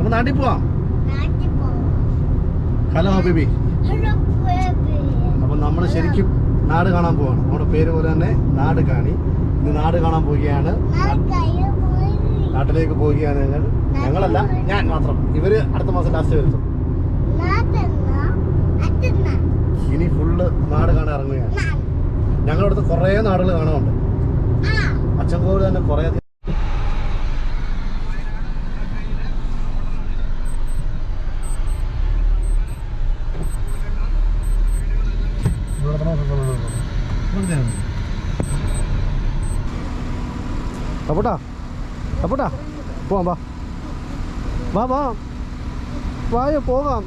നമുക്ക് നാട്ടിൽ പോവാം. Hello baby. അപ്പം നമ്മൾ ശരിക്കും നാട് കാണാൻ പോവാണ്. നമ്മുടെ പേര് പോലെ തന്നെ നാട് കാണി. ഇന്ന് നാട് കാണാൻ പോവുകയാണ്. നാട്ടിലേക്ക് പോവുകയാണ് ഞങ്ങളല്ല, ഞാൻ മാത്രം. ഇവര് അടുത്ത മാസം ലാസ്റ്റ് വരുന്നു. ഇനി ഫുള്ള് നാട് കാണാൻ ഇറങ്ങുകയാണ്. ഞങ്ങളടുത്ത് കുറേ നാടുകൾ കാണാനുണ്ട്. അച്ചൻകോവിൽ തന്നെ കുറേ അപ്പോട്ടാ അപ്പോട്ടാ പോവാം. വാ വാ വായോ പോകാം.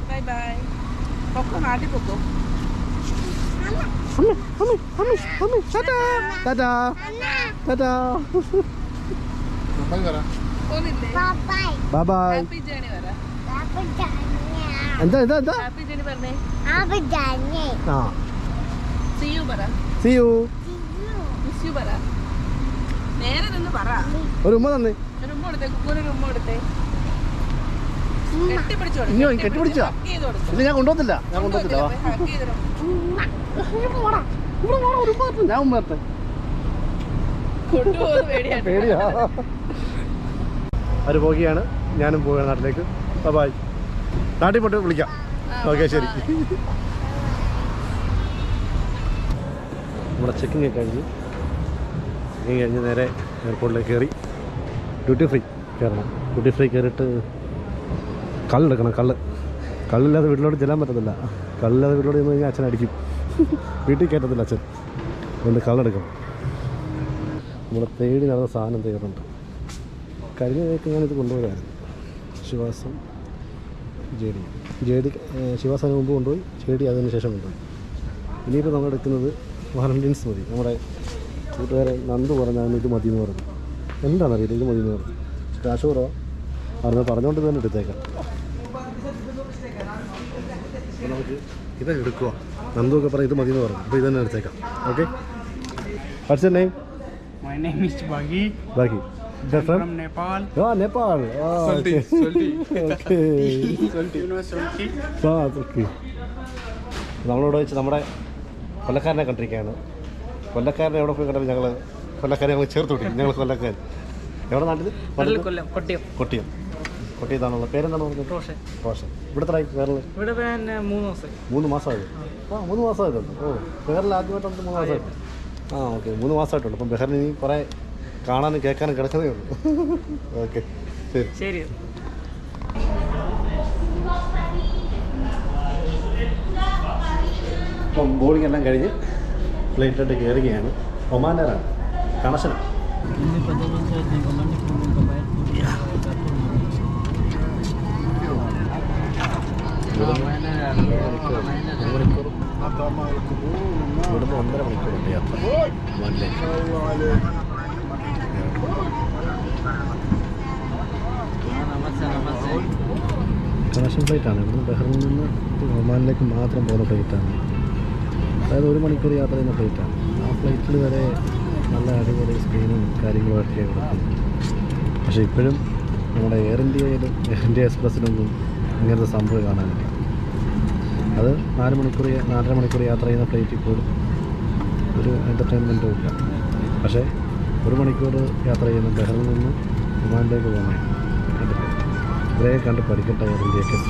എന്താ എന്താ എന്താ ഒരു ഉമ്മ തന്നെ. കെട്ടിപ്പിടിച്ചോ? ഇത് ഞാൻ കൊണ്ടുപോകത്തില്ല. ഞാൻ ഉമ്മത്തെ പേടിയാ. അവര് പോവുകയാണ്, ഞാനും പോവുകയാണ് നാട്ടിലേക്ക്. ബൈ. നാട്ടിൽ പോയിട്ട് വിളിക്കാം. ഓക്കെ ശരി. നമ്മുടെ ചെക്കിങ് കഴിഞ്ഞ് നേരെ എയർപോർട്ടിലേക്ക് കയറി ഡ്യൂട്ടി ഫ്രീ കയറണം. ഡ്യൂട്ടി ഫ്രീ കയറിയിട്ട് കള്ളെടുക്കണം. കള്ളില്ലാതെ വീട്ടിലോട്ട് ചെല്ലാൻ പറ്റത്തില്ല. കള്ളില്ലാതെ വീട്ടിലോട്ട് ചെന്ന് കഴിഞ്ഞാൽ അച്ഛൻ അടിക്കും. വീട്ടിൽ കയറ്റത്തില്ല അച്ഛൻ. അതുകൊണ്ട് കള്ളെടുക്കണം. നമ്മളെ തേടി നടന്ന സാധനം തീർന്നുണ്ട്. കഴിഞ്ഞ വേക്ക് ഞാനിത് കൊണ്ടുപോയായിരുന്നു. ശിവാസം ജേഡി ശിവാസന് മുമ്പ് കൊണ്ടുപോയി, ജേഡി അതിന് ശേഷം കൊണ്ടുപോയി. ഇനിയിപ്പോൾ നമ്മൾ എടുക്കുന്നത് വാലന്റൈൻസ് മതി. നമ്മുടെ കൂട്ടുകാരൻ നന്ദു പറഞ്ഞാൽ ഇത് മതി എന്ന് പറഞ്ഞു. എന്താണെന്നറിയില്ല, ഇത് മതി എന്ന് പറഞ്ഞു. കാശ് കുറവാണ്. പറഞ്ഞ് പറഞ്ഞുകൊണ്ട് തന്നെ എടുത്തേക്കാം. അപ്പോൾ നമുക്ക് ഇത് എടുക്കുക. നന്ദു ഒക്കെ പറഞ്ഞ് ഇത് മതി എന്ന് പറഞ്ഞു. അപ്പോൾ ഇത് തന്നെ എടുത്തേക്കാം. Okay. What's your name? My name is Bagi. Bagi. From Nepal. Oh, Nepal. Salty. Okay. You know Salty? Okay. നമ്മളോട് വെച്ച് നമ്മുടെ കൊല്ലക്കാരനെ കണ്ടിരിക്കുകയാണ്. കൊല്ലക്കാരനെ എവിടെ പോയി കണ്ടപ്പോൾ ഞങ്ങൾ കൊല്ലക്കാരെ ഞങ്ങൾ ചേർത്ത് വിട്ടു. ഞങ്ങൾ കൊല്ലക്കാരൻ. എവിടെ നാട്ടിൽ? കൊട്ടിയം. കൊട്ടിയത്താണുള്ള പേരെന്താണ് പറഞ്ഞത്? റോഷൻ. ഇവിടുത്തെ വേറെ? ഇവിടെ 3 മാസം. 3 മാസമായത്. 3 മാസമായതുണ്ട്. ഓ, ബെഹറിൽ ആദ്യമായിട്ടുണ്ട് 3 മാസമായിട്ട്. ഓക്കെ, 3 മാസമായിട്ടുണ്ട്. അപ്പം ബെഹറിന് ഇനി കുറേ കാണാനും കേൾക്കാനും കിടക്കുന്നേ ഉള്ളൂ. ഓക്കെ ശരി. അപ്പം ബോർഡിംഗ് എല്ലാം കഴിഞ്ഞ് ഫ്ലൈറ്റിലോട്ട് കയറുകയാണ്. ഒമാൻഡറാണ്, കണക്ഷനാണ്. ഇവിടുന്ന് 1.5 മണിക്കൂറുണ്ട് യാത്ര ഒമാനിലേക്ക്. കണക്ഷൻ ഫ്ലൈറ്റാണ്. ഇവിടുന്ന് ബഹ്റിനിൽ നിന്ന് ഒമാനിലേക്ക് മാത്രം പോകുന്ന ഫ്ലൈറ്റാണ്. അതായത് 1 മണിക്കൂർ യാത്ര ചെയ്യുന്ന ഫ്ലൈറ്റാണ്. ആ ഫ്ലൈറ്റിൽ വരെ നല്ല അടിപൊളി സ്ക്രീനും കാര്യങ്ങളുമൊക്കെ കൊടുക്കുന്നു. പക്ഷേ ഇപ്പോഴും നമ്മുടെ എയർ ഇന്ത്യയിലും എയർ ഇന്ത്യ എക്സ്പ്രസ്സിലൊന്നും ഇങ്ങനത്തെ സംഭവം കാണാനില്ല. അത് 4.5 മണിക്കൂർ യാത്ര ചെയ്യുന്ന ഫ്ലൈറ്റിൽ പോലും ഒരു എൻ്റർടൈൻമെൻറ്റും ഇല്ല. പക്ഷേ 1 മണിക്കൂർ യാത്ര ചെയ്യുന്ന ബഹ്റിനിൽ നിന്ന് ഒമാനിലേക്ക് പോകണം. കണ്ടിട്ട് ഇവരെ കണ്ട് പഠിക്കട്ടെ air ഇന്ത്യയൊക്കെ.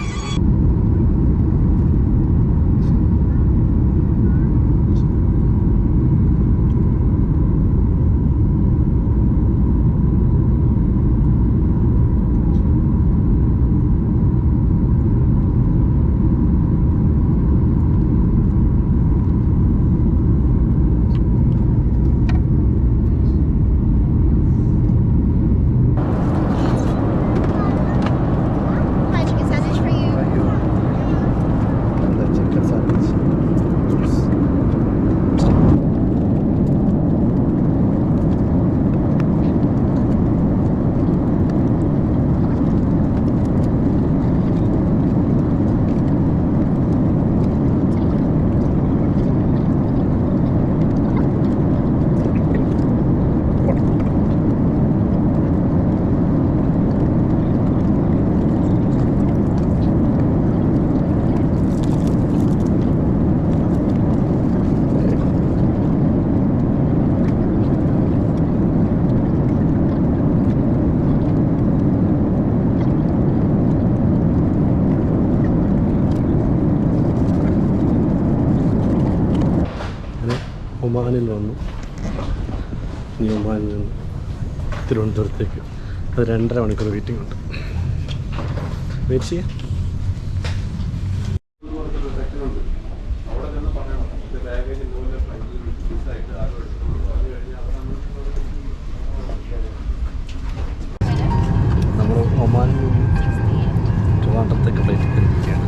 Hi, chicken sandwich for you. ഒമാനിൽ വന്നു. ഇനി ഒമാനിൽ നിന്ന് തിരുവനന്തപുരത്തേക്ക് അത് 2.5 മണിക്കൂർ വെയിറ്റിംഗ് ഉണ്ട്. വെയിറ്റ് ചെയ്യാം. നമ്മൾ ഒമാനിൽ നിന്ന് ട്രിവാൻഡ്രത്തേക്ക് ഫ്ലൈറ്റ് കയറിയിരിക്കുകയാണ്.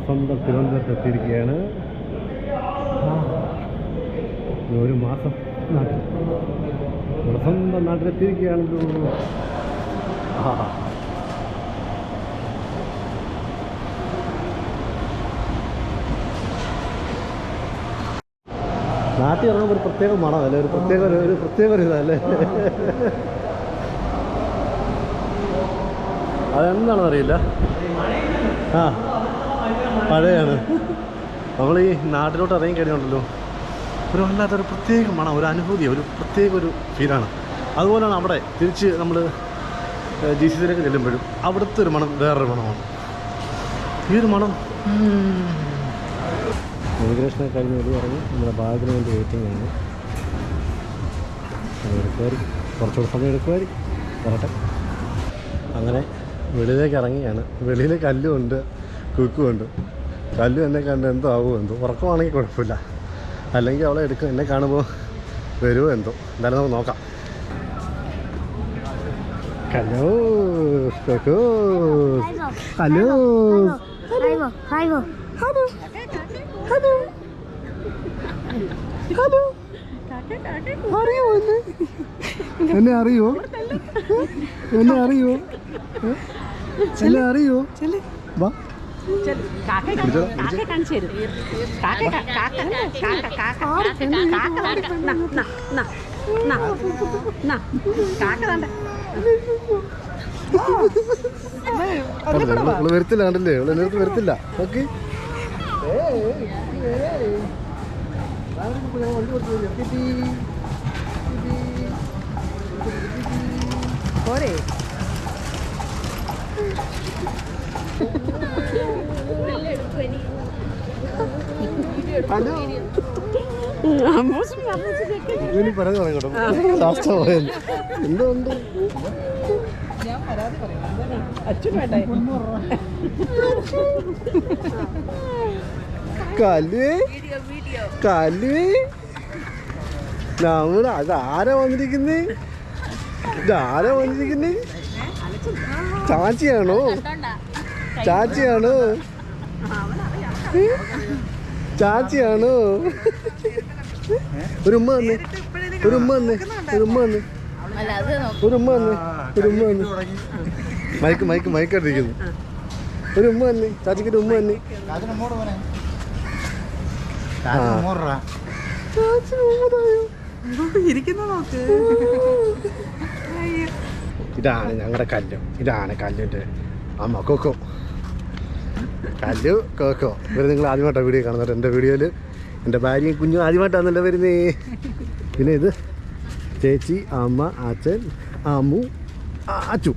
സ്വന്തം തിരുവനന്തപുരത്ത് എത്തിയിരിക്കുകയാണ്. ഒരു മാസം നാട്ടിൽ സ്വന്തം നാട്ടിലെത്തിയിരിക്കുകയാണല്ലോ. നാട്ടിൽ ഇറങ്ങുമ്പോൾ ഒരു പ്രത്യേക മണമല്ലേ, ഒരു പ്രത്യേക ഒരു ഇതല്ലേ. അതെന്താണെന്ന് അറിയില്ല. ആ മഴയാണ്. നമ്മൾ ഈ നാട്ടിലോട്ട് ഇറങ്ങി കഴിഞ്ഞുണ്ടല്ലോ, ഒരു വല്ലാത്തൊരു പ്രത്യേക മണം, ഒരു അനുഭൂതി, ഒരു പ്രത്യേക ഒരു ഫീലാണ്. അതുപോലെയാണ് അവിടെ തിരിച്ച് നമ്മൾ GCCയിലേക്ക് ചെല്ലുമ്പോഴും അവിടുത്തെ ഒരു മണം വേറൊരു മണമാണ്. ഈ ഒരു മണം ഇമിഗ്രേഷനൊക്കെ കഴിഞ്ഞ് വെളി ഇറങ്ങി നമ്മുടെ ബാഗിന് വേണ്ടി വെയിറ്റിംഗ് ആണ്. എടുക്കുമായിരിക്കും, കുറച്ചുകൂടെ സമയം എടുക്കുമായിരിക്കും, വരട്ടെ. അങ്ങനെ വെളിയിലേക്ക് ഇറങ്ങിയാണ്. വെളിയിൽ കല്ലുമുണ്ട്, കുക്കുമുണ്ട്. കല്ലു എന്നെ കണ്ട് എന്തോ ആവുമോ എന്തോ. ഉറക്കമാണെങ്കിൽ കുഴപ്പമില്ല, അല്ലെങ്കിൽ അവളെ എടുക്കും. എന്നെ കാണുമ്പോൾ വരുമോ എന്തോ. എന്തായാലും നമുക്ക് നോക്കാം. Hello hello hello hello hello അറിയോ എന്നെ അറിയോ എന്നെ അറിയോ എന്നെ അറിയോ വാ വരത്തില്ല, കണ്ടില്ലേ? ഇവിടെ നേരത്തെ വരത്തില്ല. ഓക്കെ പോരെ. ഹലോ ഇനി പറഞ്ഞു തുടങ്ങട്ടോ. ശാസ്ത്ര എന്തോ ഉണ്ട്. നമ്മൾ അതാരാ വന്നിരിക്കുന്നേ? ഇതാരാ വന്നിരിക്കുന്നേ? ചാച്ചിയാണോ? ചാച്ചിയാണോ? ചാച്ചിയാണോ? ഒരു ഉമ്മ വന്ന്, ഒരു ഉമ്മ വന്ന്, ഒരു ഉമ്മ വന്ന്, ഒരു ഉമ്മ വന്ന്, ഒരു ഉമ്മ വന്ന്. മയക്കടിരിക്കുന്നു. ഒരു ഉമ്മ വന്ന്, ചാച്ചിക്കൊരു ഉമ്മ വന്ന്. ഇതാണ് ഞങ്ങളുടെ കല്ല്. ഇതാണ് കല്ലിൻ്റെ അമ്മ കൊക്കോ. കല്ലു കോക്കോ. ഇവർ നിങ്ങൾ ആദ്യമായിട്ടാണ് വീഡിയോ കാണുന്നത്. എൻ്റെ വീഡിയോയിൽ എൻ്റെ ഭാര്യയും കുഞ്ഞും ആദ്യമായിട്ടാണല്ലോ വരുന്നേ. പിന്നെ ഇത് ചേച്ചി, അമ്മ, അച്ഛൻ, അമ്മു, അച്ചു.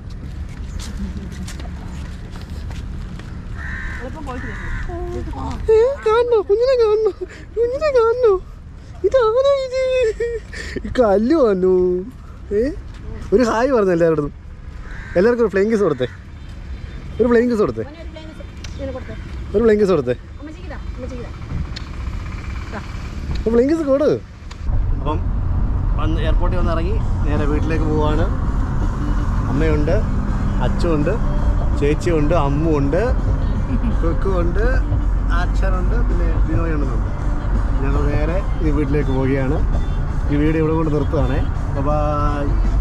കാണണോ? കുഞ്ഞിനെ കാണണോ? കുഞ്ഞിനെ കാണണോ? ഇതാണോ ഇത്? കല്ലു വന്നു. ഒരു ഹായ് പറഞ്ഞു എല്ലാവരോടും. എല്ലാവർക്കും ഒരു ഫ്ലൈങ് കിസ് കൊടുത്തേ. ഒരു ഫ്ലൈങ് കിസ് കൊടുത്തേ. ഒരു ഫ്ലൈങ് കിസ് കൊടുത്തേ. ഫ്ലൈങ് കിസ് കൊടു. അപ്പം എയർപോർട്ടിൽ വന്ന് ഇറങ്ങി നേരെ വീട്ടിലേക്ക് പോവാണ്. അമ്മയുണ്ട്, അച്ഛനുണ്ട്, ചേച്ചിയുണ്ട്, അമ്മുണ്ട്, കുക്കുണ്ട്, അച്ഛനുണ്ട്, പിന്നെ ബിനോയുണ്ടെന്നുണ്ട്. ഞങ്ങൾ നേരെ ഈ വീട്ടിലേക്ക് പോവുകയാണ്. ഈ വീഡിയോ ഇവിടെ കൊണ്ട് നിർത്തുകയാണേ. ബൈ.